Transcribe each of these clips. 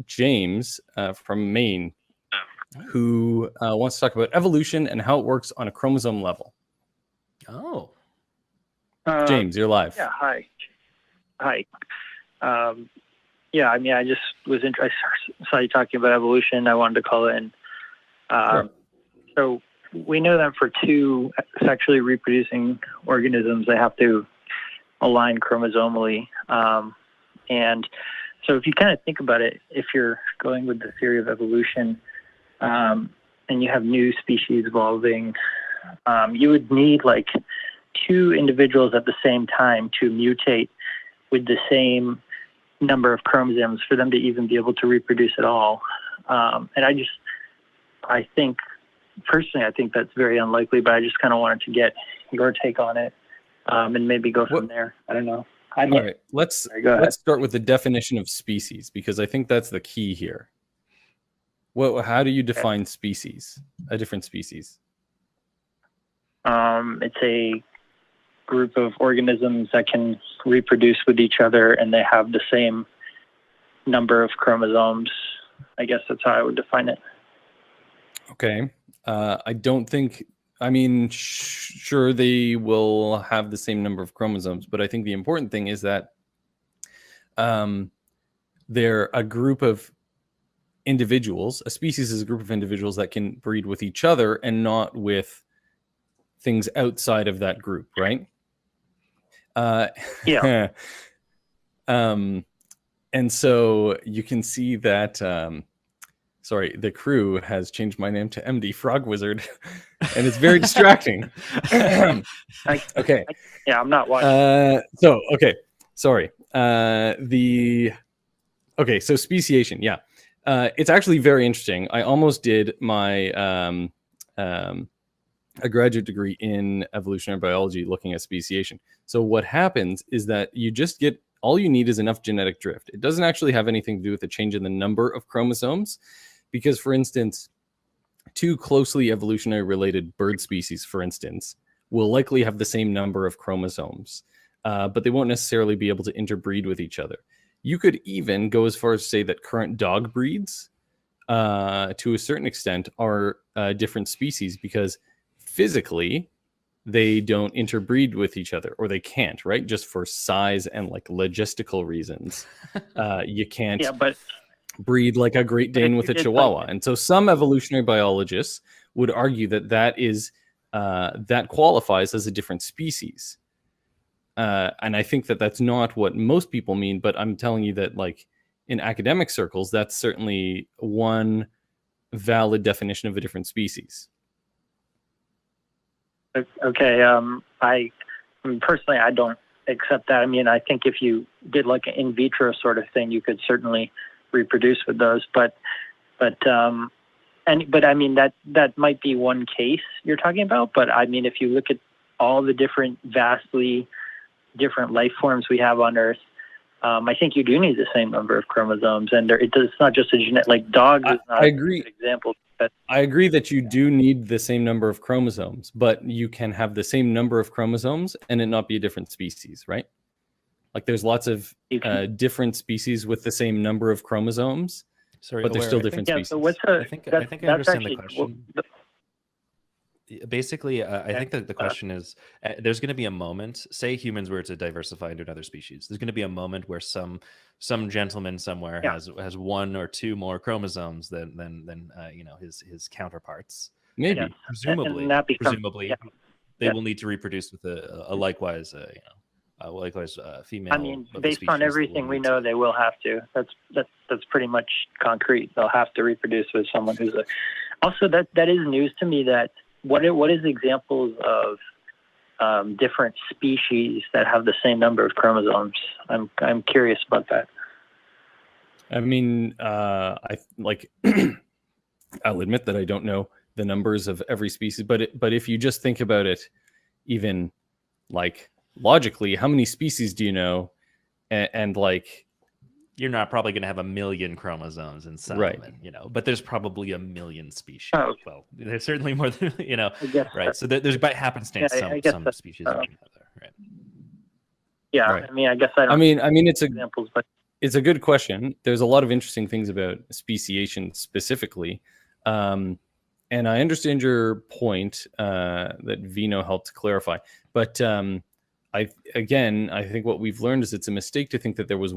James from Maine, who wants to talk about evolution and how it works on a chromosome level. Oh. James, you're live. Yeah, hi. Yeah, I mean, I just was interested. I saw you talking about evolution. I wanted to call in. Sure. So we know that for two sexually reproducing organisms, they have to align chromosomally. And so if you kind of think about it, if you're going with the theory of evolution, and you have new species evolving, you would need like two individuals at the same time to mutate with the same number of chromosomes for them to even be able to reproduce at all. And I think personally, I think that's very unlikely, but I just kind of wanted to get your take on it, and maybe go from there. I don't know. All right, let's start with the definition of species, because I think that's the key here. How do you define species, a different species? It's a group of organisms that can reproduce with each other, and they have the same number of chromosomes. I guess that's how I would define it. Okay. I don't think, I mean, sure, they will have the same number of chromosomes, but I think the important thing is that they're a group of individuals. A species is a group of individuals that can breed with each other and not with things outside of that group, right? Yeah. And so you can see that, sorry, the crew has changed my name to MD Frog Wizard, and it's very distracting. Okay. Yeah, I'm not watching. Okay, sorry. So speciation, yeah. It's actually very interesting. I almost did my a graduate degree in evolutionary biology looking at speciation. So what happens is that you just get, all you need is enough genetic drift. It doesn't actually have anything to do with the change in the number of chromosomes, because, for instance, two closely evolutionary related bird species, for instance, will likely have the same number of chromosomes, but they won't necessarily be able to interbreed with each other. You could even go as far as to say that current dog breeds, to a certain extent, are different species, because physically they don't interbreed with each other, or they can't, right? Just for size and like logistical reasons. You can't breed like a Great Dane with a Chihuahua. And so some evolutionary biologists would argue that that qualifies as a different species. And I think that that's not what most people mean, but I'm telling you that, like, in academic circles, that's certainly one valid definition of a different species. Okay. I personally, I don't accept that. I mean, I think if you did like an in vitro sort of thing, you could certainly reproduce with those. But I mean, that might be one case you're talking about. But I mean, if you look at all the different vastly different life forms we have on Earth, I think you do need the same number of chromosomes, and it's not just a genetic, like dogs is not I agree. a good example. But I agree that you do need the same number of chromosomes, but you can have the same number of chromosomes and it not be a different species, right? Like, there's lots of different species with the same number of chromosomes, but they're still different species. So I think I understand the question. Basically, I think that the question is, there's going to be a moment, say humans were to diversify into another species, there's going to be a moment where some gentleman somewhere has one or two more chromosomes than his counterparts. Maybe. And presumably they will need to reproduce with a likewise female. I mean, based on everything we know, they will have to. That's pretty much concrete. They'll have to reproduce with someone who's also that is news to me. That what is examples of different species that have the same number of chromosomes? I'm curious about that. I mean, I'll admit that I don't know the numbers of every species, but if you just think about it, even like logically, how many species do you know? And like, you're not probably going to have 1 million chromosomes in some, right? But there's probably 1 million species. Oh. Well, there's certainly more than right. So there's by happenstance some species, right? Yeah, right. I mean, I guess I don't. I mean, it's examples, but it's a good question. There's a lot of interesting things about speciation specifically. And I understand your point that Vino helped clarify. But I think what we've learned is it's a mistake to think that there was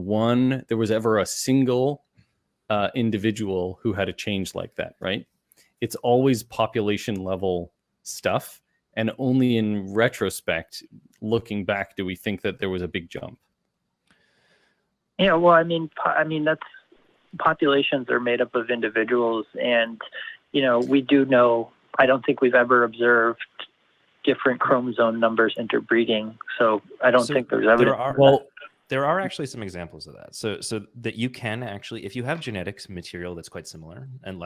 ever a single individual who had a change like that, right? It's always population level stuff. And only in retrospect, looking back, do we think that there was a big jump. Yeah, well, I mean, that's populations are made up of individuals, and we do know. I don't think we've ever observed different chromosome numbers interbreeding, so I don't think there's evidence. There are actually some examples of that. So that you can actually, if you have genetics material that's quite similar, and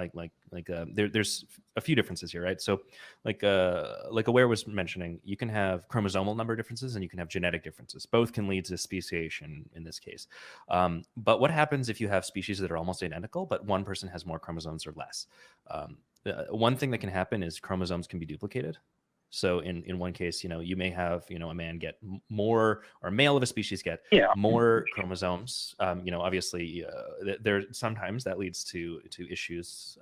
there's a few differences here, right? So like Aware was mentioning, you can have chromosomal number differences and you can have genetic differences. Both can lead to speciation in this case. But what happens if you have species that are almost identical, but one person has more chromosomes or less? One thing that can happen is chromosomes can be duplicated. So in one case, you may have, a man get more, or a male of a species get more chromosomes. Obviously, there sometimes that leads to issues,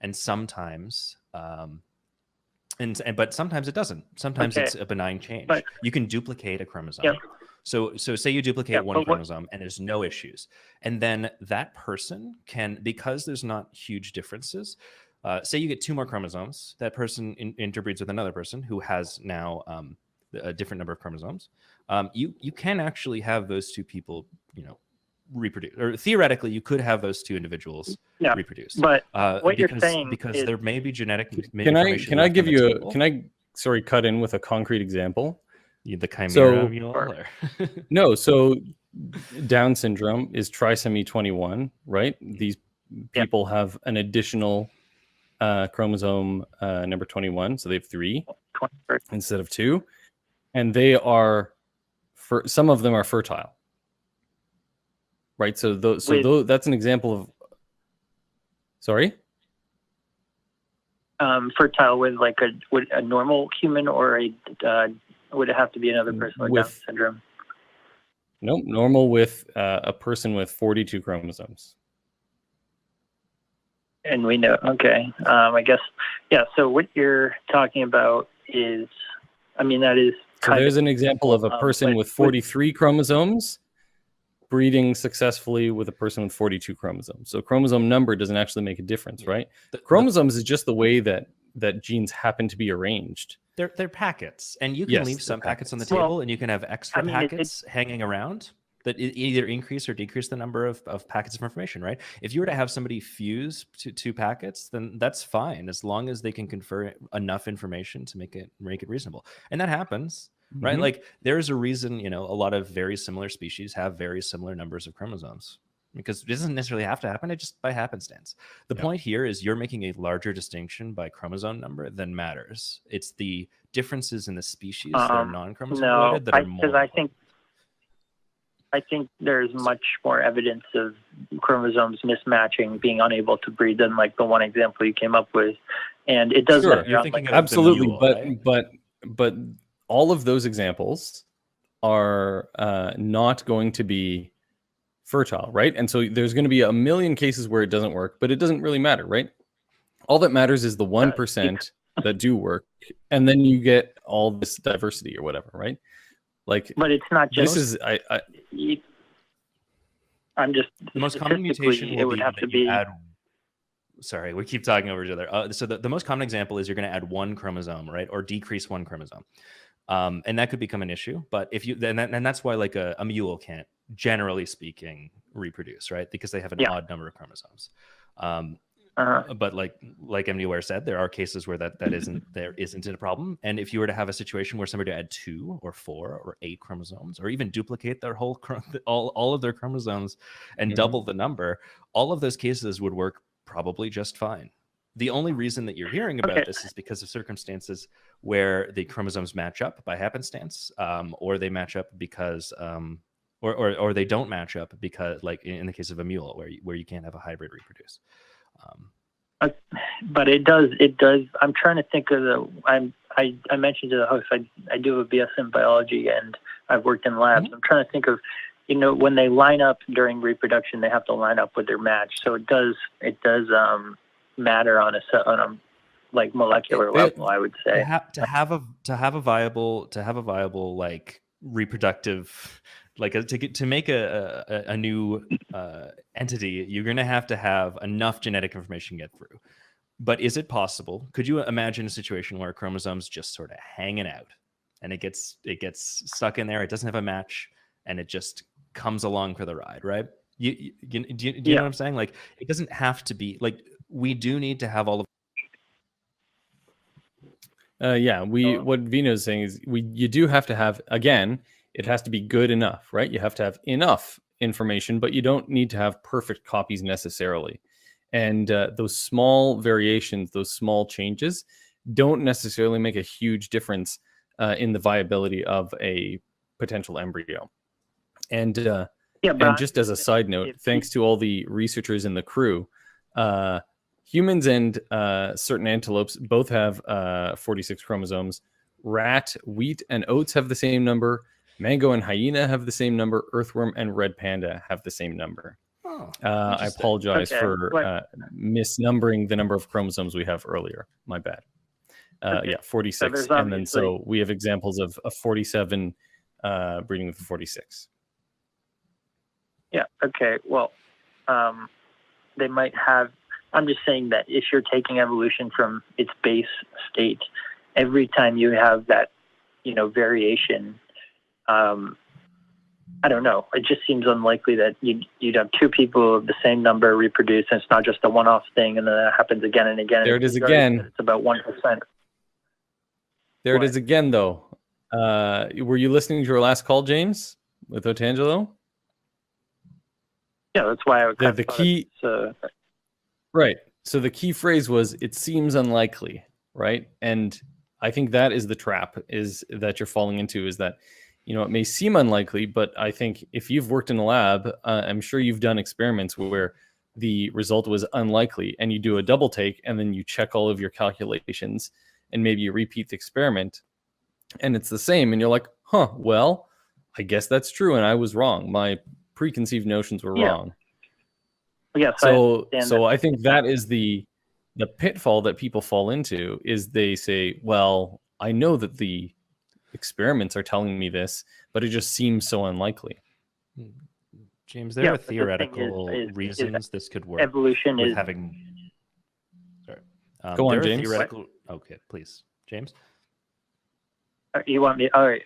and sometimes, but sometimes it doesn't. Sometimes it's a benign change. But you can duplicate a chromosome. So say you duplicate one chromosome and there's no issues, and then that person can, because there's not huge differences. Say you get 2 more chromosomes, that person interbreeds with another person who has now a different number of chromosomes. You can actually have those 2 people, reproduce, or theoretically you could have those 2 individuals reproduce. But what you're saying because is, there may be genetic. Can I give you cut in with a concrete example? The chimera. No, so Down syndrome is trisomy 21, right? These people have an additional chromosome number 21, so they have 3 instead of 2, and they are, some of them are fertile, right? So that's an example of, sorry, fertile with would a normal human, or would it have to be another person with Down syndrome? Nope, normal with a person with 42 chromosomes. And we know, I guess, so what you're talking about is, that is so there's an example of a person with 43 chromosomes breeding successfully with a person with 42 chromosomes. So chromosome number doesn't actually make a difference, right? The chromosomes is just the way that genes happen to be arranged. They're packets, and you can leave some packets on the table, and you can have extra packets hanging around that either increase or decrease the number of packets of information, right? If you were to have somebody fuse to 2 packets, then that's fine, as long as they can confer enough information to make it reasonable. And that happens, right? Like, there's a reason, a lot of very similar species have very similar numbers of chromosomes, because it doesn't necessarily have to happen. It just by happenstance. The point here is you're making a larger distinction by chromosome number than matters. It's the differences in the species that are non-chromosome related that are more important. I think there's much more evidence of chromosomes mismatching, being unable to breed, than the one example you came up with, and it does. Sure, you're thinking absolutely, but all of those examples are not going to be fertile, right? And so there's going to be a million cases where it doesn't work, but it doesn't really matter, right? All that matters is the 1% that do work, and then you get all this diversity or whatever, right? But it's not just. This is I'm just. The most common mutation would have to be. Sorry, we keep talking over each other. So the most common example is you're going to add 1 chromosome, right, or decrease 1 chromosome, and that could become an issue. But if you and that's why a mule can't, generally speaking, reproduce, right? Because they have an odd number of chromosomes. But like MD Ware said, there are cases where that isn't a problem. And if you were to have a situation where somebody had 2 or 4 or 8 chromosomes, or even duplicate their whole all of their chromosomes and double the number, all of those cases would work probably just fine. The only reason that you're hearing about this is because of circumstances where the chromosomes match up by happenstance, or they match up because or they don't match up because, like in the case of a mule, where you can't have a hybrid reproduce. But it does. I'm trying to think of I mentioned to the host, I do have a BS in biology, and I've worked in labs. I'm trying to think of when they line up during reproduction, they have to line up with their match. So it does matter on a like molecular level, I would say. To have a viable like reproductive, like to make a new entity, you're going to have enough genetic information get through. But is it possible? Could you imagine a situation where a chromosome's just sort of hanging out, and it gets stuck in there? It doesn't have a match, and it just comes along for the ride, right? Do you know what I'm saying? Like, it doesn't have to be like, we do need to have all of. What Vino's saying is you do have to have, again, it has to be good enough, right? You have to have enough information, but you don't need to have perfect copies necessarily. And those small variations, those small changes don't necessarily make a huge difference in the viability of a potential embryo. And and just as a side note, thanks to all the researchers in the crew, humans and certain antelopes both have 46 chromosomes. Rat, wheat, and oats have the same number. Mango and hyena have the same number. Earthworm and red panda have the same number. I apologize for misnumbering the number of chromosomes we have earlier. My bad. 46. So and then so we have examples of 47 breeding with 46. Yeah, okay. Well, they might have... I'm just saying that if you're taking evolution from its base state, every time you have that, variation, I don't know. It just seems unlikely that you'd have two people of the same number reproduce, and it's not just a one-off thing, and then that happens again and again. There it is again. It's about 1%. There it is again, though. Were you listening to our last call, James, with Otangelo? Yeah, that's why I would. The key. Right. So the key phrase was, "It seems unlikely," right? And I think that is the trap is that you're falling into, is that, it may seem unlikely, but I think if you've worked in a lab, I'm sure you've done experiments where the result was unlikely, and you do a double take, and then you check all of your calculations, and maybe you repeat the experiment, and it's the same, and you're like, well, I guess that's true, and I was wrong. My preconceived notions were wrong. Yes. So I think that is the pitfall that people fall into, is they say, well, I know that the experiments are telling me this, but it just seems so unlikely. James, there are theoretical reasons this could work. Evolution with is having. Sorry. Go on, James. Theoretical... Okay, please, James. You want me? All right.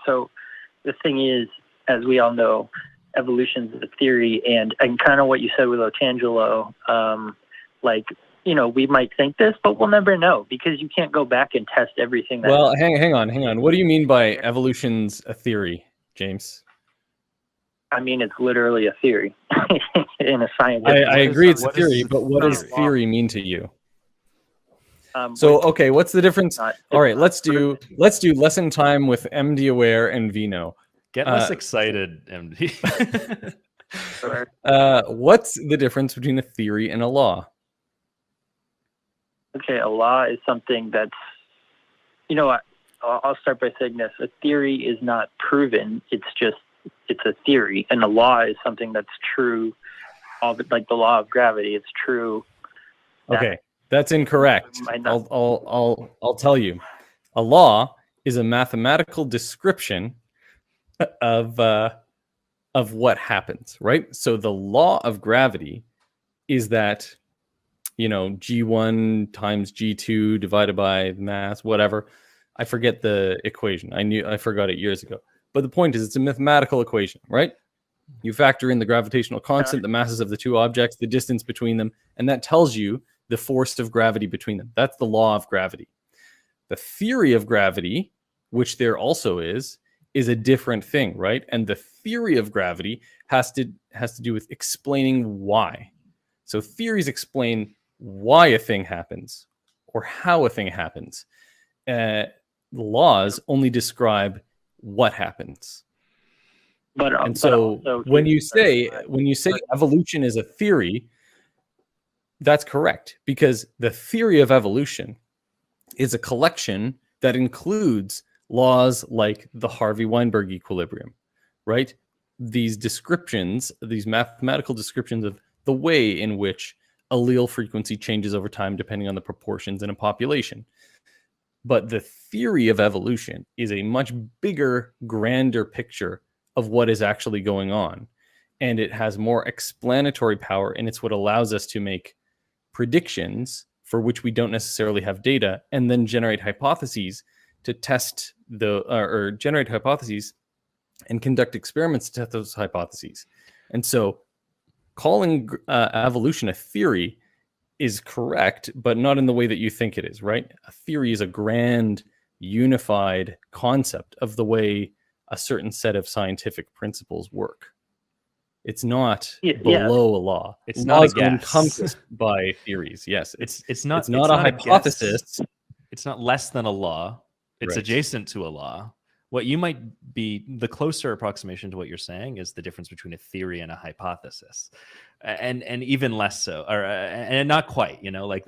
So the thing is, as we all know, evolution is a theory, and kind of what you said with Otangelo, we might think this, but we'll never know, because you can't go back and test everything. Well, hang on. What do you mean by evolution's a theory, James? I mean, it's literally a theory in a science. I agree it's a theory, but what does theory mean to you? Okay, what's the difference? All right, let's do lesson time with MD Aware and Vino. Get less excited, MD. What's the difference between a theory and a law? Okay, a law is something that's, I'll start by saying this. A theory is not proven. It's a theory. And a law is something that's true, like the law of gravity. It's true. Okay, that's incorrect. I'll tell you. A law is a mathematical description of what happens, right? So the law of gravity is that, G1 times G2 divided by mass, whatever. I forget the equation. I forgot it years ago. But the point is, it's a mathematical equation, right? You factor in the gravitational constant, the masses of the two objects, the distance between them, and that tells you the force of gravity between them. That's the law of gravity. The theory of gravity, which there also is a different thing, right? And the theory of gravity has to do with explaining why. So theories explain why a thing happens or how a thing happens. Laws only describe what happens. And so when you say evolution is a theory, that's correct, because the theory of evolution is a collection that includes laws like the Harvey-Weinberg equilibrium, right? these descriptions, these mathematical descriptions of the way in which allele frequency changes over time depending on the proportions in a population. But the theory of evolution is a much bigger, grander picture of what is actually going on. And it has more explanatory power, and it's what allows us to make predictions for which we don't necessarily have data, and then generate hypotheses to test or generate hypotheses and conduct experiments to test those hypotheses. And so calling evolution a theory is correct, but not in the way that you think it is, right? A theory is a grand, unified concept of the way a certain set of scientific principles work. It's not below a law. It's Laws not a guess. encompassed by theories. Yes, it's not a hypothesis. It's not less than a law. It's Right. adjacent to a law. What you might be, the closer approximation to what you're saying is the difference between a theory and a hypothesis, and even less so, or and not quite, like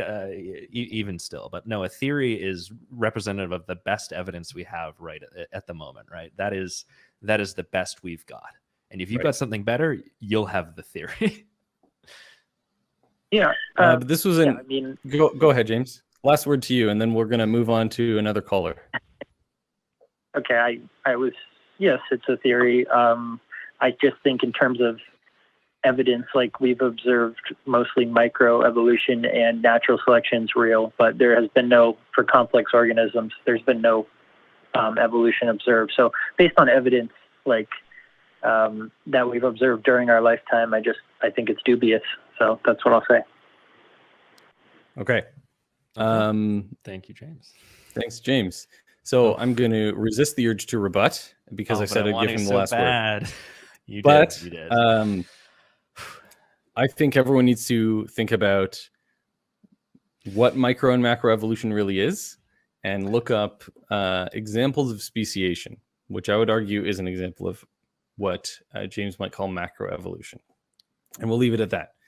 even still. But no, a theory is representative of the best evidence we have right at the moment. Right, that is the best we've got. And if you've got something better, you'll have the theory. Yeah, but this was go ahead, James. Last word to you, and then we're going to move on to another caller. Okay, yes, it's a theory. I just think in terms of evidence, like we've observed mostly microevolution and natural selection's real, but there has been for complex organisms, there's been no evolution observed. So based on evidence that we've observed during our lifetime, I think it's dubious. So that's what I'll say. Okay. Thank you, James. Thanks, James. So I'm going to resist the urge to rebut because I said I'd give him the last word. You did. I think everyone needs to think about what micro and macro evolution really is and look up examples of speciation, which I would argue is an example of what James might call macro evolution. And we'll leave it at that.